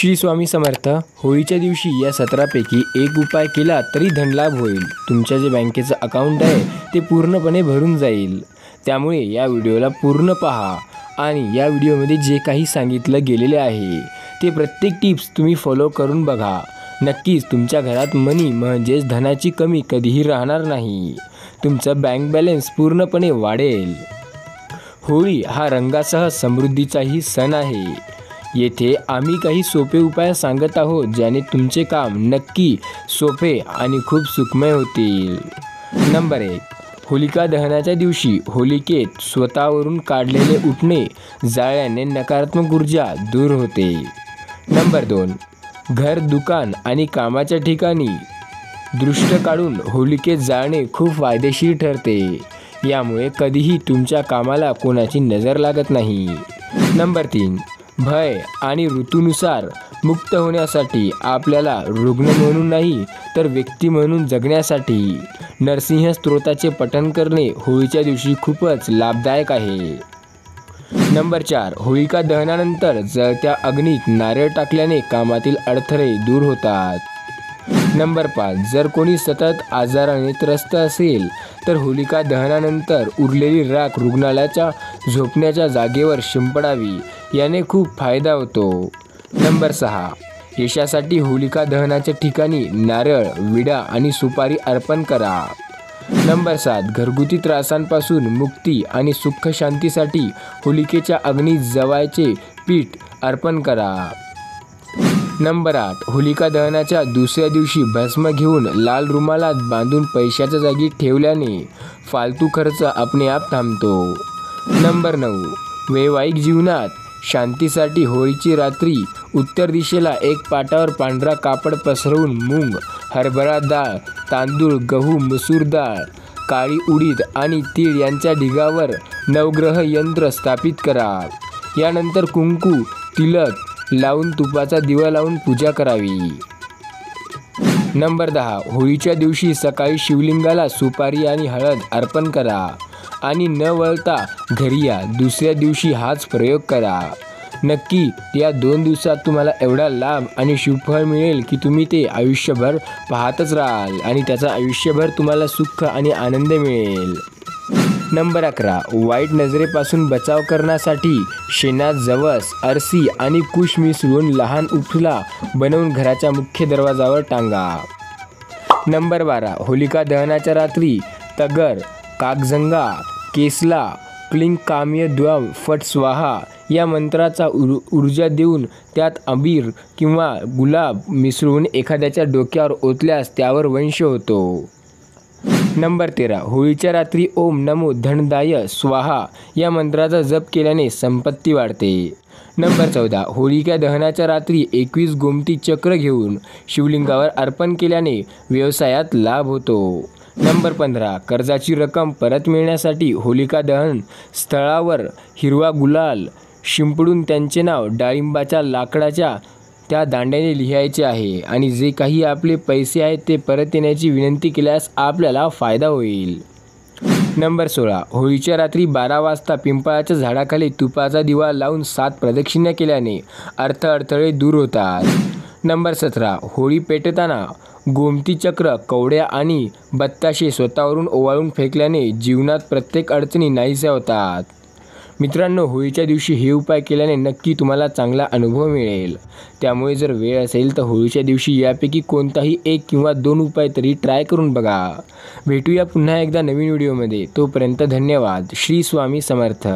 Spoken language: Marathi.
श्री स्वामी समर्थ। होळीच्या दिवशी या 17पैकी एक उपाय केला तरी धनलाभ होईल। तुमच्या जे बँकेचं अकाउंट आहे ते पूर्णपणे भरून जाईल। त्यामुळे या व्हिडिओला पूर्ण पहा आणि या व्हिडिओमध्ये जे काही सांगितलं गेलेले आहे ते प्रत्येक टिप्स तुम्ही फॉलो करून बघा। नक्कीच तुमच्या घरात मनी म्हणजेच धनाची कमी कधीही राहणार नाही। तुमचा बँक बॅलन्स पूर्णपणे वाढेल। होळी हा रंगासह समृद्धीचाही सण आहे। येथे आम्ही काही सोपे उपाय सांगत आहोत ज्याने तुमचे काम नक्की सोपे आणि खूप सुखमय होतील। नंबर 1, होलिका दहनाच्या दिवशी होलिकेत स्वतःवरून काढलेले उटणे जाळल्याने नकारात्मक ऊर्जा दूर होते। नंबर 2, घर, दुकान आणि कामाच्या ठिकाणी दृष्ट काढून होलिकेत जाळणे खूप फायदेशीर ठरते। यामुळे कधीही तुमच्या कामाला कोणाची नजर लागत नाही। नंबर 3, भय आणि ऋतूनुसार मुक्त होण्यासाठी आपल्याला रुग्ण म्हणून नाही तर व्यक्ती म्हणून जगण्यासाठी नरसिंह स्तोत्राचे पठण करणे होळीच्या दिवशी खूपच लाभदायक आहे। नंबर 4, होलिका दहनानंतर जळत्या अग्नीत नारळ टाकल्याने कामातील अडथळे दूर होतात। नंबर 5, जर कोणी सतत आजाराने त्रस्त असेल तर होलिका दहनानंतर उरलेली राख रुग्णालयाच्या झोपण्याच्या जागेवर शिंपडावी, याने खूप फायदा होतो। नंबर 6, यशासाठी होलिका दहनाच्या ठिकाणी नारळ, विडा आणि सुपारी अर्पण करा। नंबर 7, घरगुती त्रासांपासून मुक्ती आणि सुख शांतीसाठी होलिकेच्या अग्नीत जवाचे पीठ अर्पण करा। नंबर 8, होलिका दहनाच्या दुसऱ्या दिवशी भस्म घेऊन लाल रुमालात बांधून पैशाच्या जागी ठेवल्याने फालतू खर्च आपणे आप थांबतो। नंबर 9, वैवाहिक जीवनात शांतीसाठी होळीची रात्री उत्तर दिशेला एक पाटावर पांढरा कापड पसरवून मूग, हरभरा डाळ, तांदूळ, गहू, मसूर डाळ, काळी उडीद आणि तीळ यांच्या ढिगावर नवग्रह यंत्र स्थापित करा। यानंतर कुंकू, तिलक लावून तुपाचा दिवा लावून पूजा करावी। नंबर 10, होळीच्या दिवशी सकाळी शिवलिंगाला सुपारी आणि हळद अर्पण करा आणि न वळता घरी या। दुसऱ्या दिवशी हाच प्रयोग करा। नक्की या 2 दिवसात तुम्हाला एवढा लाभ आणि शुभफळ मिळेल की तुम्ही ते आयुष्यभर पाहतच राहाल आणि त्याचा आयुष्यभर तुम्हाला सुख आणि आनंद मिळेल। नंबर 11, वाईट नजरेपासून बचाव करण्यासाठी शेणात जवस, अरसी आणि कुश मिसळून लहान उठला बनवून घराच्या मुख्य दरवाजावर टांगा। नंबर 12, होलिका दहनाच्या रात्री तगर, कागजंगा, केसला, क्लिंग काम्य द्वम फट स्वाहा या मंत्राचा ऊर्जा देऊन त्यात अबीर किंवा गुलाब मिसळून एखाद्याच्या डोक्यावर ओतल्यास त्यावर वंश होतो। नंबर 13, होळीच्या रात्री ओम नमो धनदाय स्वाहा या मंत्राचा जप केल्याने संपत्ती वाढते। नंबर 14, होलिका दहनाच्या रात्री 21 गोमती चक्र घेऊन शिवलिंगावर अर्पण केल्याने व्यवसायात लाभ होतो। नंबर 15, कर्जाची रक्कम परत मिळण्यासाठी होलिका दहन स्थळावर हिरवा गुलाल शिंपडून त्यांचे नाव डाळिंबाच्या लाकडाच्या त्या दांड्याने लिहायचे आहे आणि जे काही आपले पैसे आहेत ते परत येण्याची विनंती केल्यास आपल्याला फायदा होईल। नंबर 16, होळीच्या रात्री 12 वाजता पिंपळाच्या झाडाखाली तुपाचा दिवा लावून 7 प्रदक्षिणा केल्याने अडथळे दूर होतात। नंबर 17, होळी पेटताना गोमती चक्र, कवड्या आणि बत्ताशे स्वतःवरून ओवाळून फेकल्याने जीवनात प्रत्येक अडचणी नाहीशा होतात। मित्रांनो, होळीच्या दिवशी हे उपाय केल्याने नक्की तुम्हाला चांगला अनुभव मिळेल। त्यामुळे जर वेळ असेल तर होळीच्या दिवशी यापैकी कोणताही 1 किंवा 2 उपाय तरी ट्राय करून बघा। भेटूया पुन्हा एकदा नवीन व्हिडिओमध्ये। तोपर्यंत धन्यवाद। श्री स्वामी समर्थ।